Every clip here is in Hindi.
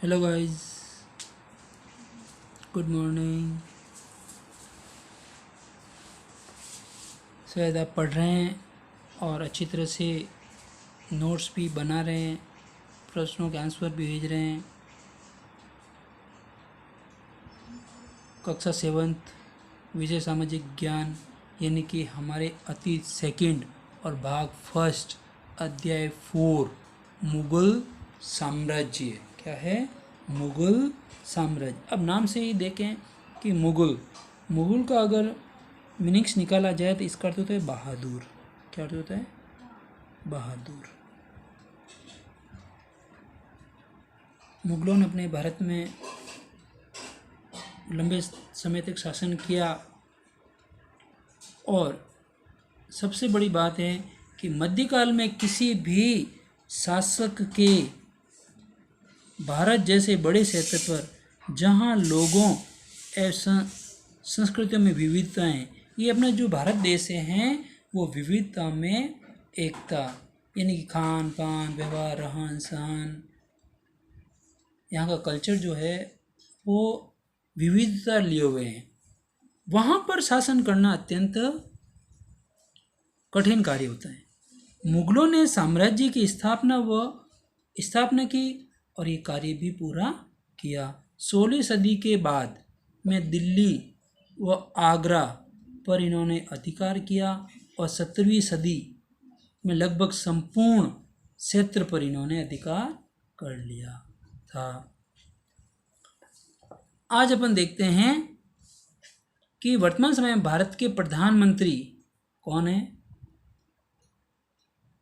Hello guys, good morning. शायद आप पढ़ रहे हैं और अच्छी तरह से नोट्स भी बना रहे हैं, प्रश्नों के आंसर भी भेज रहे हैं। कक्षा 7 विषय सामाजिक ज्ञान यानी कि हमारे अतीत सेकंड और भाग फर्स्ट अध्याय 4 मुग़ल साम्राज्य। क्या है? मुग़ल साम्राज्य। अब नाम से ही देखें कि मुग़ल का अगर मीनिंग्स निकाला जाए तो इसका अर्थ होता है बहादुर। क्या अर्थ होता है? बहादुर। मुग़लों ने अपने भारत में लंबे समय तक शासन किया और सबसे बड़ी बात है कि मध्यकाल में किसी भी शासक के भारत जैसे बड़े क्षेत्र पर जहाँ लोगों एवं संस्कृतियों में विविधताएं, ये अपना जो भारत देश हैं वो विविधता में एकता यानी कि खान पान, व्यवहार, रहन सहन, यहाँ का कल्चर जो है वो विविधता लिए हुए हैं। वहाँ पर शासन करना अत्यंत कठिन कार्य होता है। मुग़लों ने साम्राज्य की स्थापना की और ये कार्य भी पूरा किया। 16वीं सदी के बाद में दिल्ली व आगरा पर इन्होंने अधिकार किया और 17वीं सदी में लगभग संपूर्ण क्षेत्र पर इन्होंने अधिकार कर लिया था। आज अपन देखते हैं कि वर्तमान समय में भारत के प्रधानमंत्री कौन है?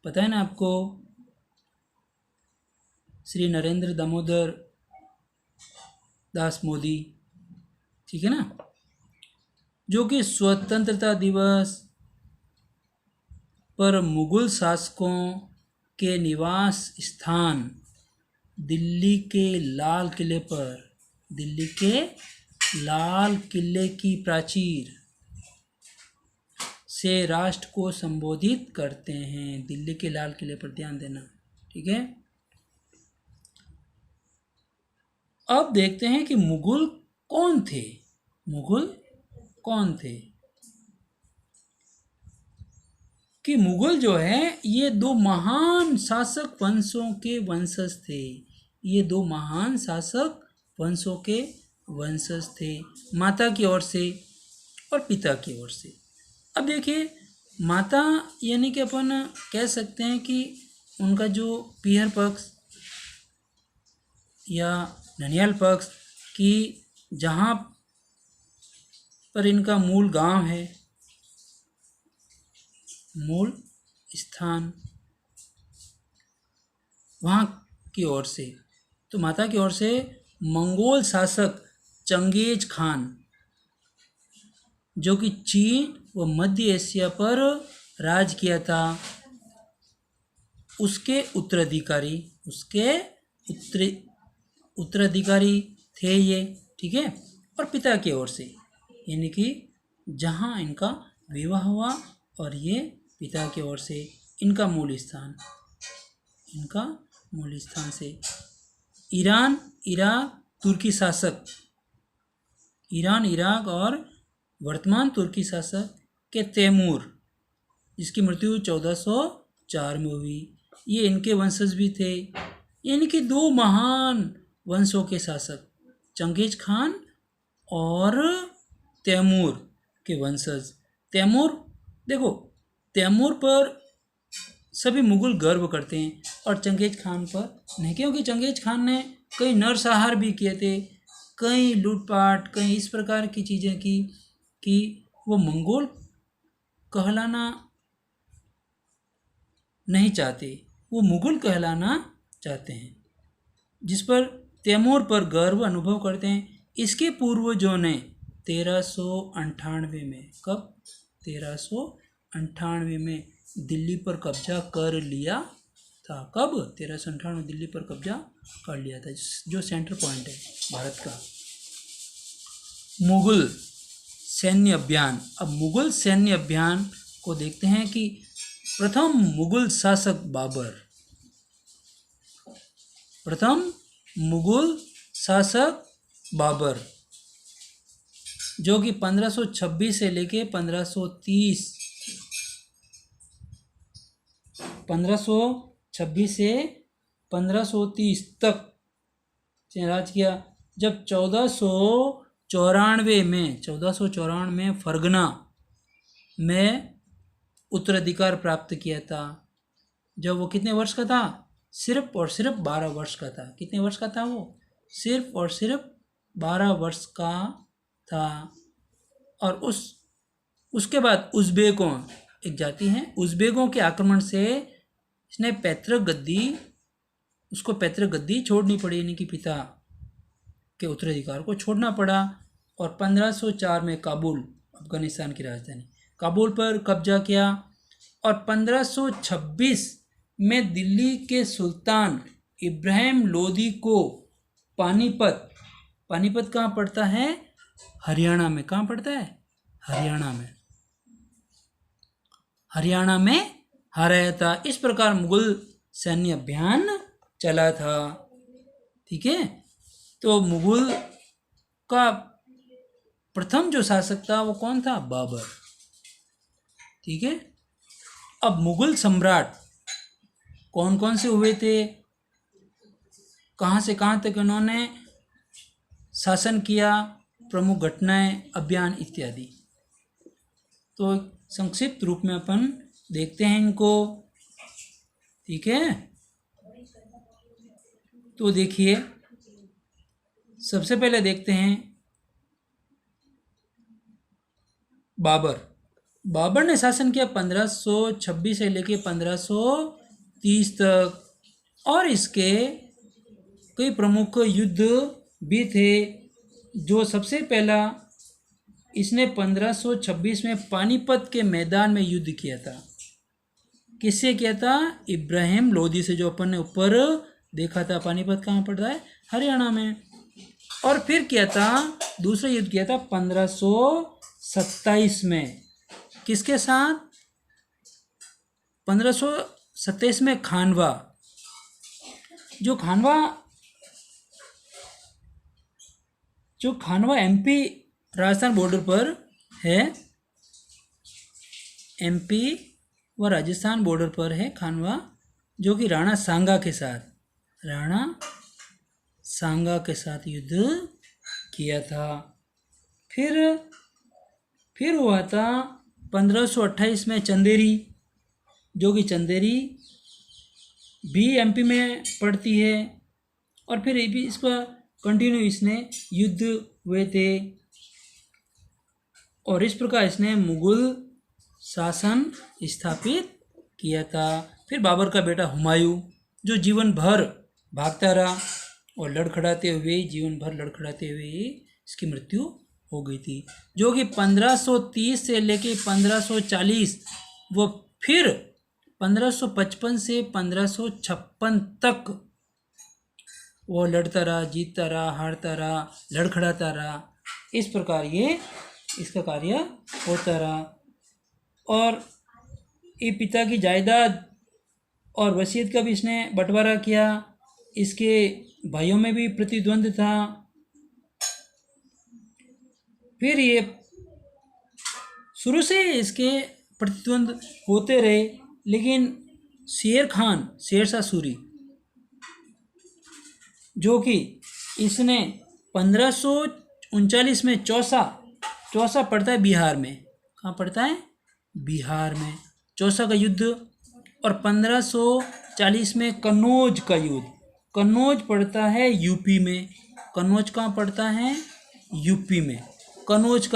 पता है ना आपको? श्री नरेंद्र दामोदर दास मोदी, ठीक है ना, जो कि स्वतंत्रता दिवस पर मुग़ल शासकों के निवास स्थान दिल्ली के लाल किले की प्राचीर से राष्ट्र को संबोधित करते हैं। दिल्ली के लाल किले पर ध्यान देना, ठीक है। अब देखते हैं कि मुग़ल कौन थे। कि मुग़ल जो है ये दो महान शासक वंशों के वंशज थे। माता की ओर से और पिता की ओर से। अब देखिए, माता यानी कि अपन कह सकते हैं कि उनका जो पीहर पक्ष या ननिहाल पक्ष की जहाँ पर इनका मूल गांव है, मूल स्थान, वहाँ की ओर से, तो माता की ओर से मंगोल शासक चंगेज खान, जो कि चीन व मध्य एशिया पर राज किया था, उसके उत्तराधिकारी थे ये, ठीक है। और पिता की ओर से यानी कि जहाँ इनका विवाह हुआ और ये पिता की ओर से इनका मूल स्थान से ईरान, इराक और वर्तमान तुर्की शासक के तैमूर, जिसकी मृत्यु 1404 में हुई, ये इनके वंशज भी थे। यानी कि दो महान वंशों के शासक चंगेज खान और तैमूर के वंशज। तैमूर पर सभी मुग़ल गर्व करते हैं और चंगेज खान पर नहीं, क्योंकि चंगेज खान ने कई नरसंहार भी किए थे, कई लूटपाट, कई इस प्रकार की चीज़ें की कि वो मंगोल कहलाना नहीं चाहते, वो मुग़ल कहलाना चाहते हैं, जिस पर तैमूर पर गर्व अनुभव करते हैं। इसके पूर्वजों ने 1398 में, कब? 1398 में दिल्ली पर कब्जा कर लिया था। कब? 1398 दिल्ली पर कब्जा कर लिया था, जो सेंटर पॉइंट है भारत का। मुग़ल सैन्य अभियान। अब मुग़ल सैन्य अभियान को देखते हैं कि प्रथम मुग़ल शासक शासक बाबर, जो कि 1526 से लेके 1530 1526 से 1530 तक राज किया। जब 1494 में फरगना में उत्तराधिकार प्राप्त किया था। जब वो कितने वर्ष का था? सिर्फ और सिर्फ 12 वर्ष का था। कितने वर्ष का था वो? सिर्फ और सिर्फ 12 वर्ष का था। और उसके बाद उज़्बेकों, एक जाति है, उज़्बेकों के आक्रमण से इसने उसको पैतृक गद्दी छोड़नी पड़ी, यानी कि पिता के उत्तराधिकार को छोड़ना पड़ा। और 1504 में काबुल, अफगानिस्तान की राजधानी, काबुल पर कब्जा किया। और 1526 में दिल्ली के सुल्तान इब्राहिम लोदी को पानीपत कहाँ पड़ता है? हरियाणा में। कहाँ पड़ता है? हरियाणा में हराया था। इस प्रकार मुगल सैन्य अभियान चला था। ठीक है, तो मुगल का प्रथम जो शासक था वो कौन था? बाबर। ठीक है, अब मुगल सम्राट कौन कौन से हुए थे, कहाँ से कहाँ तक उन्होंने शासन किया, प्रमुख घटनाएं, अभियान इत्यादि, तो संक्षिप्त रूप में अपन देखते हैं इनको। ठीक है, तो देखिए, सबसे पहले देखते हैं बाबर ने शासन किया 1526 से लेके 1530 तक, और इसके कई प्रमुख युद्ध भी थे। जो सबसे पहला इसने 1526 में पानीपत के मैदान में युद्ध किया था। किससे किया था? इब्राहिम लोदी से, जो अपन ने ऊपर देखा था। पानीपत कहाँ पड़ता है? हरियाणा में। और फिर किया था, दूसरा युद्ध किया था 1527 में। किसके साथ? 1527 में खानवा, जो खानवा एमपी राजस्थान बॉर्डर पर है। एमपी व राजस्थान बॉर्डर पर है खानवा, जो कि राणा सांगा के साथ युद्ध किया था। फिर हुआ था 1528 में चंदेरी, जो कि चंदेरी भी एमपी में पड़ती है। और फिर भी इस पर कंटिन्यू इसने युद्ध हुए थे। और इस प्रकार इसने मुगल शासन स्थापित किया था। फिर बाबर का बेटा हुमायूं, जो जीवन भर भागता रहा और लड़खड़ाते हुए इसकी मृत्यु हो गई थी, जो कि 1530 से लेके 1540, वो फिर 1555 से 1556 तक वो लड़ता रहा, जीतता रहा, हारता रहा, लड़खड़ाता रहा। इस प्रकार ये इसका कार्य होता रहा। और ये पिता की जायदाद और वसीयत का भी इसने बंटवारा किया। इसके भाइयों में भी प्रतिद्वंद था। फिर ये शुरू से इसके प्रतिद्वंद होते रहे, लेकिन शेरशाह सूरी, जो कि इसने 1539 में चौसा पड़ता है बिहार में। कहाँ पड़ता है? बिहार में चौसा का युद्ध। और 1540 में कन्नौज का युद्ध। कन्नौज पड़ता है यूपी में। कन्नौज कहाँ पड़ता है? यूपी में। कन्नौज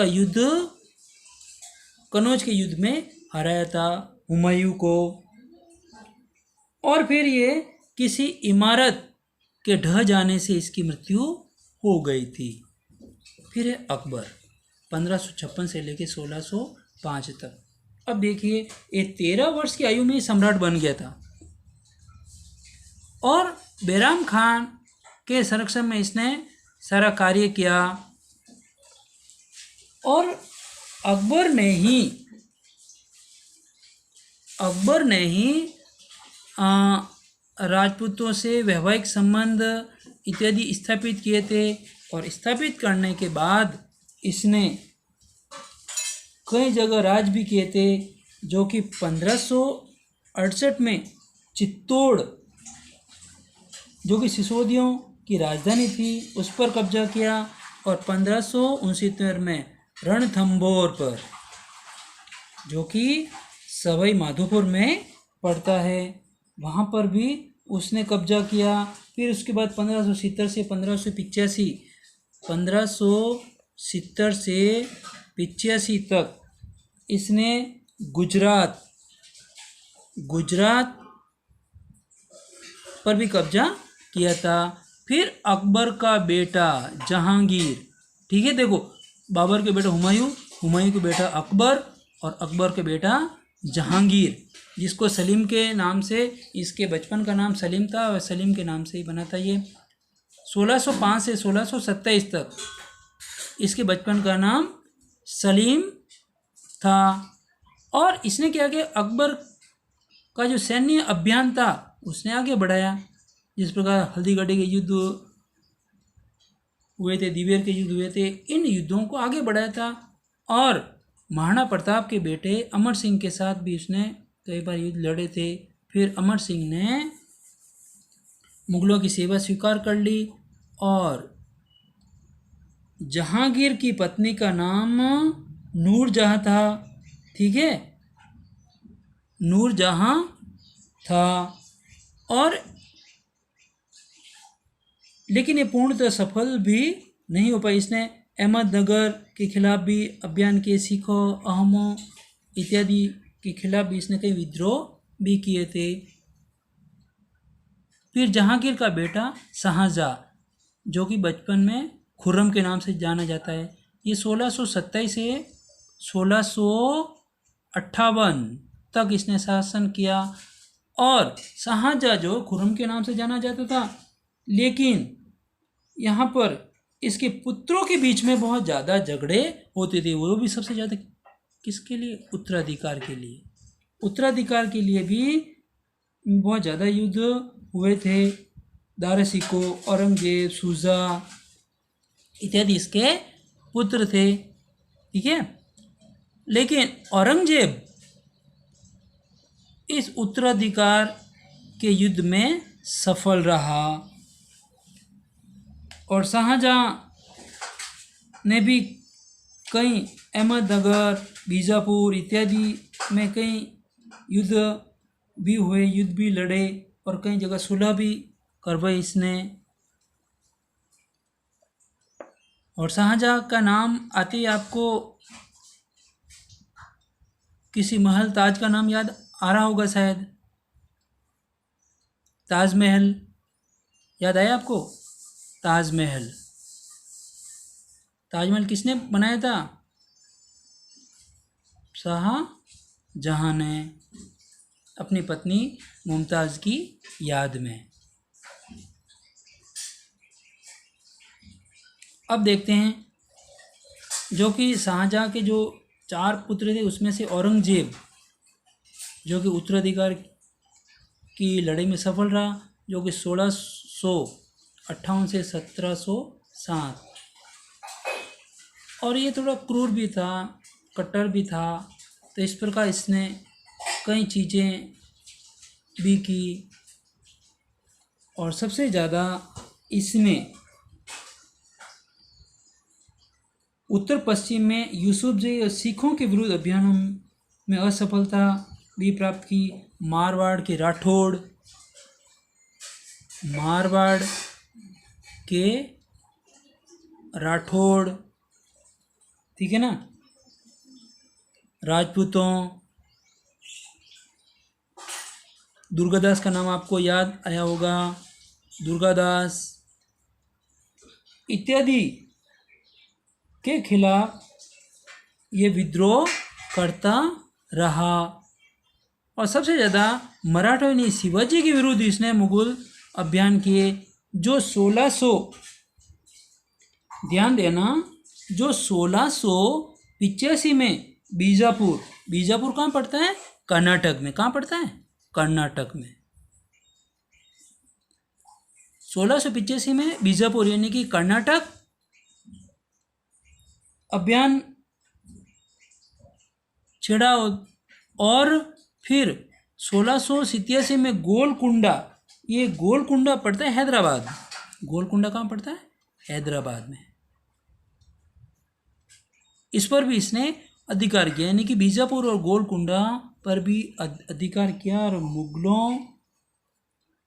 के युद्ध में हराया था हुमायूं को। और फिर ये किसी इमारत के ढह जाने से इसकी मृत्यु हो गई थी। फिर है अकबर, 1556 से लेकर 1605 तक। अब देखिए, ये 13 वर्ष की आयु में सम्राट बन गया था। और बैराम खान के संरक्षण में इसने सारा कार्य किया। और अकबर ने ही राजपूतों से वैवाहिक संबंध इत्यादि स्थापित किए थे। और स्थापित करने के बाद इसने कई जगह राज भी किए थे, जो कि 1568 में चित्तौड़, जो कि सिसोदियों की राजधानी थी, उस पर कब्जा किया। और 1569 में रणथंभौर पर, जो कि सवाई माधोपुर में पड़ता है, वहाँ पर भी उसने कब्जा किया। फिर उसके बाद 1570 से 1585 तक इसने गुजरात पर भी कब्जा किया था। फिर अकबर का बेटा जहांगीर, ठीक है, देखो बाबर के बेटा हुमायूं, हुमायूं के बेटा अकबर और अकबर के बेटा जहांगीर, जिसको सलीम के नाम से, इसके बचपन का नाम सलीम था और सलीम के नाम से ही बना था ये। 1605 से 1627 तक इसके बचपन का नाम सलीम था। और इसने क्या किया, अकबर का जो सैन्य अभियान था उसने आगे बढ़ाया। जिस प्रकार हल्दीघाटी के युद्ध हुए थे, दिवेर के युद्ध हुए थे, इन युद्धों को आगे बढ़ाया था। और महाराणा प्रताप के बेटे अमर सिंह के साथ भी उसने कई बार युद्ध लड़े थे। फिर अमर सिंह ने मुगलों की सेवा स्वीकार कर ली। और जहांगीर की पत्नी का नाम नूरजहां था, ठीक है, नूरजहां था। और लेकिन ये पूर्णतः सफल भी नहीं हो पाई। इसने अहमदनगर के खिलाफ भी अभियान किए, सिखों, अहमों इत्यादि के खिलाफ भी इसने कई विद्रोह भी किए थे। फिर जहांगीर का बेटा शाहजहां, जो कि बचपन में खुर्रम के नाम से जाना जाता है, ये 1627 से 1658 तक इसने शासन किया। और शाहजहां जो खुर्रम के नाम से जाना जाता था, लेकिन यहाँ पर इसके पुत्रों के बीच में बहुत ज़्यादा झगड़े होते थे। वो भी सबसे ज़्यादा किसके लिए, उत्तराधिकार के लिए। उत्तराधिकार के लिए भी बहुत ज़्यादा युद्ध हुए थे। दाराशिको, औरंगजेब, शुजा इत्यादि इसके पुत्र थे, ठीक है। लेकिन औरंगजेब इस उत्तराधिकार के युद्ध में सफल रहा। और शाहजहां ने भी कई अहमदनगर, बीजापुर इत्यादि में कई युद्ध भी हुए, युद्ध भी लड़े और कई जगह सुलह भी करवाई इसने। और शाहजहां का नाम आते ही आपको किसी महल ताज का नाम याद आ रहा होगा शायद। ताजमहल याद आया आपको? ताजमहल, ताजमहल किसने बनाया था? शाहजहां ने, अपनी पत्नी मुमताज़ की याद में। अब देखते हैं, जो कि शाहजहां के जो 4 पुत्र थे, उसमें से औरंगजेब, जो कि उत्तराधिकार की लड़ाई में सफल रहा, जो कि 1658 से 1707। और ये थोड़ा क्रूर भी था, कट्टर भी था। तो इस प्रकार इसने कई चीज़ें भी की। और सबसे ज़्यादा इसने उत्तर पश्चिम में यूसुफजई और सिखों के विरुद्ध अभियानों में असफलता भी प्राप्त की। मारवाड़ के राठौड़, ठीक है ना, राजपूतों, दुर्गादास का नाम आपको याद आया होगा, दुर्गादास इत्यादि के खिलाफ ये विद्रोह करता रहा। और सबसे ज़्यादा मराठों ने शिवाजी के विरुद्ध इसने मुगल अभियान किए, जो 1600, ध्यान देना, जो 1685 में बीजापुर कहाँ पड़ता है? कर्नाटक में। कहाँ पड़ता है? कर्नाटक में। 1685 में बीजापुर यानी कि कर्नाटक अभियान छेड़ा और फिर 1687 में गोलकुंडा, ये गोलकुंडा पड़ता है हैदराबाद। गोलकुंडा कहाँ पड़ता है? हैदराबाद में। इस पर भी इसने अधिकार किया, यानी कि बीजापुर और गोलकुंडा पर भी अधिकार किया और मुगलों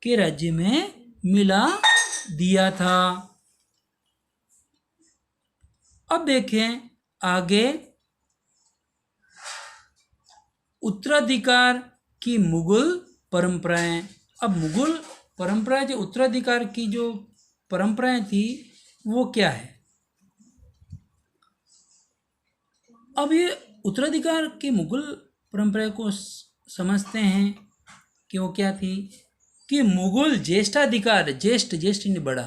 के राज्य में मिला दिया था। अब देखें आगे, उत्तराधिकार की मुगल परंपराएं। अब मुगल परंपरा जो उत्तराधिकार की जो परंपराएं थी वो क्या है? अब ये उत्तराधिकार की मुगल परंपरा को समझते हैं कि वो क्या थी कि मुगल ज्येष्ठाधिकार, ज्येष्ठ यानी बड़ा,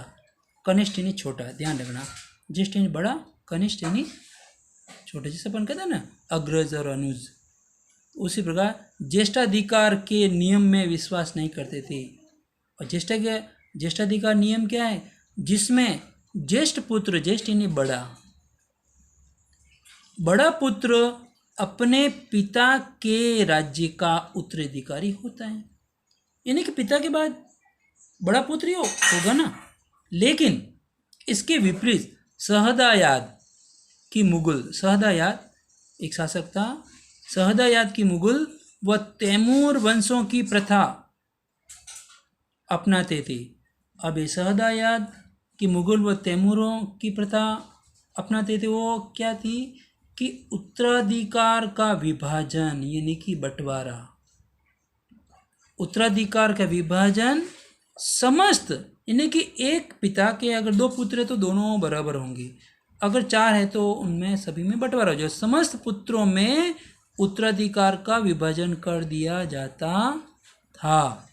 कनिष्ठ यानी छोटा, ध्यान रखना, ज्येष्ठ यानी बड़ा, कनिष्ठ यानी छोटा, जैसे अपन कहते हैं ना अग्रज और अनुज, उसी प्रकार ज्येष्ठाधिकार के नियम में विश्वास नहीं करते थे। और ज्येष्ठाधिकार नियम क्या है? जिसमें ज्येष्ठ पुत्र, ज्येष्ठ यानी बड़ा पुत्र अपने पिता के राज्य का उत्तराधिकारी होता है, यानी कि पिता के बाद बड़ा पुत्र ही होगा ना। लेकिन इसके विपरीत सहदायाद की मुगल, सहदायाद एक शासक था, सहदायाद की मुगल व तैमूर वंशों की प्रथा अपनाते थे। अब ये सहदायाद की मुगल व तैमूरों की प्रथा अपनाते थे, वो क्या थी कि उत्तराधिकार का विभाजन यानी कि बंटवारा, उत्तराधिकार का विभाजन समस्त, यानी कि एक पिता के अगर 2 पुत्र है तो दोनों बराबर होंगे, अगर 4 है तो उनमें सभी में बंटवारा हो जाए, समस्त पुत्रों में उत्तराधिकार का विभाजन कर दिया जाता था।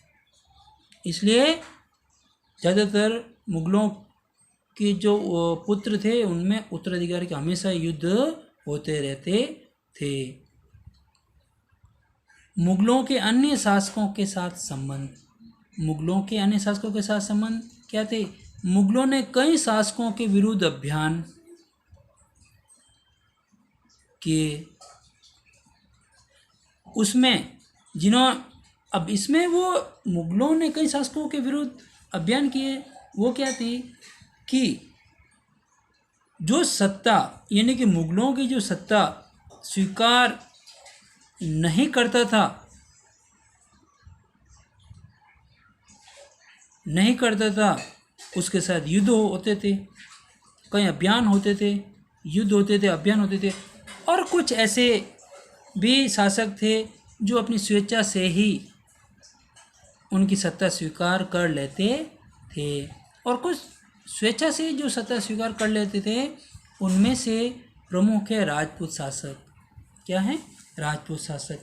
इसलिए ज़्यादातर मुगलों के जो पुत्र थे उनमें उत्तराधिकारी का हमेशा युद्ध होते रहते थे। मुगलों के अन्य शासकों के साथ संबंध, मुगलों के अन्य शासकों के साथ संबंध क्या थे? मुगलों ने कई शासकों के विरुद्ध अभियान किए, उसमें अब इसमें वो मुगलों ने कई शासकों के विरुद्ध अभियान किए, वो क्या थी कि जो सत्ता, यानी कि मुगलों की जो सत्ता स्वीकार नहीं करता था उसके साथ युद्ध होते थे, कई अभियान होते थे, युद्ध होते थे, अभियान होते थे। और कुछ ऐसे भी शासक थे जो अपनी स्वेच्छा से ही उनकी सत्ता स्वीकार कर लेते थे, और कुछ स्वेच्छा से जो सत्ता स्वीकार कर लेते थे उनमें से प्रमुख है राजपूत शासक। क्या है? राजपूत शासक,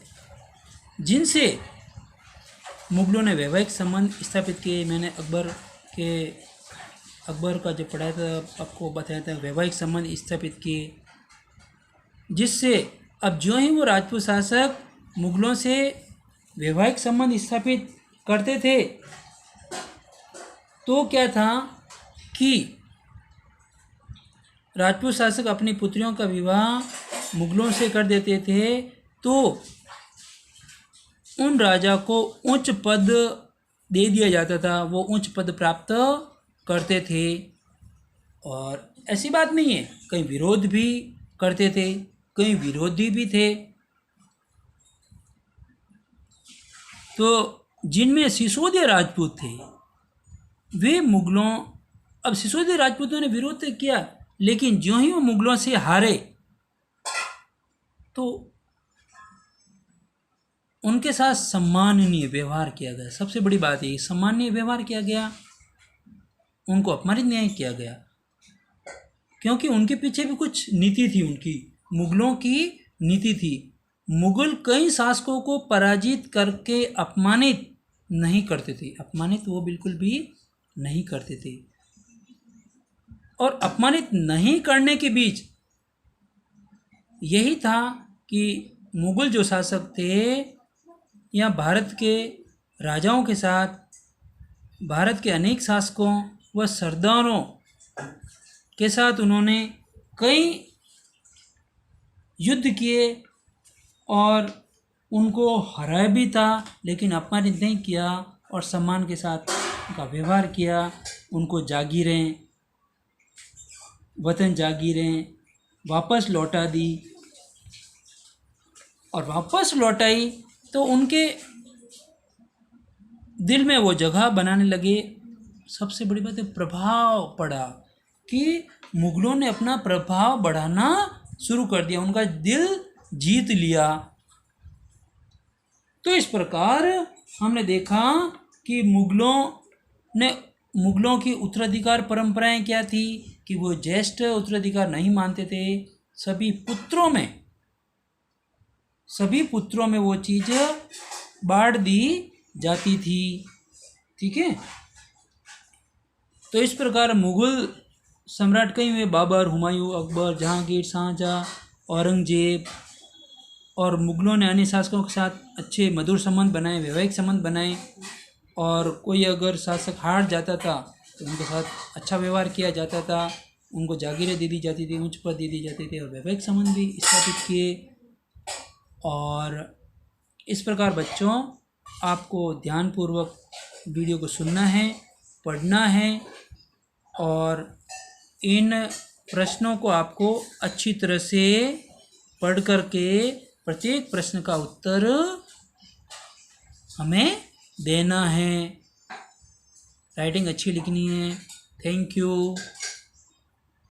जिनसे मुगलों ने वैवाहिक संबंध स्थापित किए। मैंने अकबर का जो पढ़ाया था आपको बताया था, वैवाहिक संबंध स्थापित किए, जिससे अब जो ही वो राजपूत शासक मुगलों से वैवाहिक संबंध स्थापित करते थे तो क्या था कि राजपूत शासक अपनी पुत्रियों का विवाह मुगलों से कर देते थे तो उन राजा को उच्च पद दे दिया जाता था, वो उच्च पद प्राप्त करते थे। और ऐसी बात नहीं है, कई विरोध भी करते थे, कई विरोधी भी थे। तो जिनमें सिसोदिया राजपूत थे वे मुगलों, अब सिसोदिया राजपूतों ने विरोध किया, लेकिन ज्यों ही वो मुगलों से हारे तो उनके साथ सम्माननीय व्यवहार किया गया। सबसे बड़ी बात है सम्माननीय व्यवहार किया गया, उनको अपमानित नहीं किया गया, क्योंकि उनके पीछे भी कुछ नीति थी, उनकी मुगलों की नीति थी। मुगल कई शासकों को पराजित करके अपमानित नहीं करते थे, अपमानित वो बिल्कुल भी नहीं करते थे। और अपमानित नहीं करने के बीच यही था कि मुगल जो शासक थे या भारत के राजाओं के साथ भारत के अनेक शासकों व सरदारों के साथ उन्होंने कई युद्ध किए और उनको हराया भी था, लेकिन अपमानित नहीं किया और सम्मान के साथ उनका व्यवहार किया। उनको जागीरें, वतन जागीरें वापस लौटा दी, और वापस लौटाई तो उनके दिल में वो जगह बनाने लगे। सबसे बड़ी बात है प्रभाव पड़ा कि मुगलों ने अपना प्रभाव बढ़ाना शुरू कर दिया, उनका दिल जीत लिया। तो इस प्रकार हमने देखा कि मुगलों की उत्तराधिकार परंपराएं क्या थी कि वो ज्येष्ठ उत्तराधिकार नहीं मानते थे। सभी पुत्रों में वो चीज़ बांट दी जाती थी। ठीक है, तो इस प्रकार मुगल सम्राट कई हुए, बाबर, हुमायूं, अकबर, जहांगीर, शाहजहां, औरंगजेब। और मुगलों ने अन्य शासकों के साथ अच्छे मधुर संबंध बनाए, वैवाहिक संबंध बनाए, और कोई अगर शासक हार जाता था तो उनके साथ अच्छा व्यवहार किया जाता था, उनको जागीरें दे दी जाती थी, उच्च पद दे दी जाते थे, और वैवाहिक संबंध भी स्थापित किए। और इस प्रकार बच्चों, आपको ध्यानपूर्वक वीडियो को सुनना है, पढ़ना है, और इन प्रश्नों को आपको अच्छी तरह से पढ़ करके प्रत्येक प्रश्न का उत्तर हमें देना है। राइटिंग अच्छी लिखनी है। Thank you.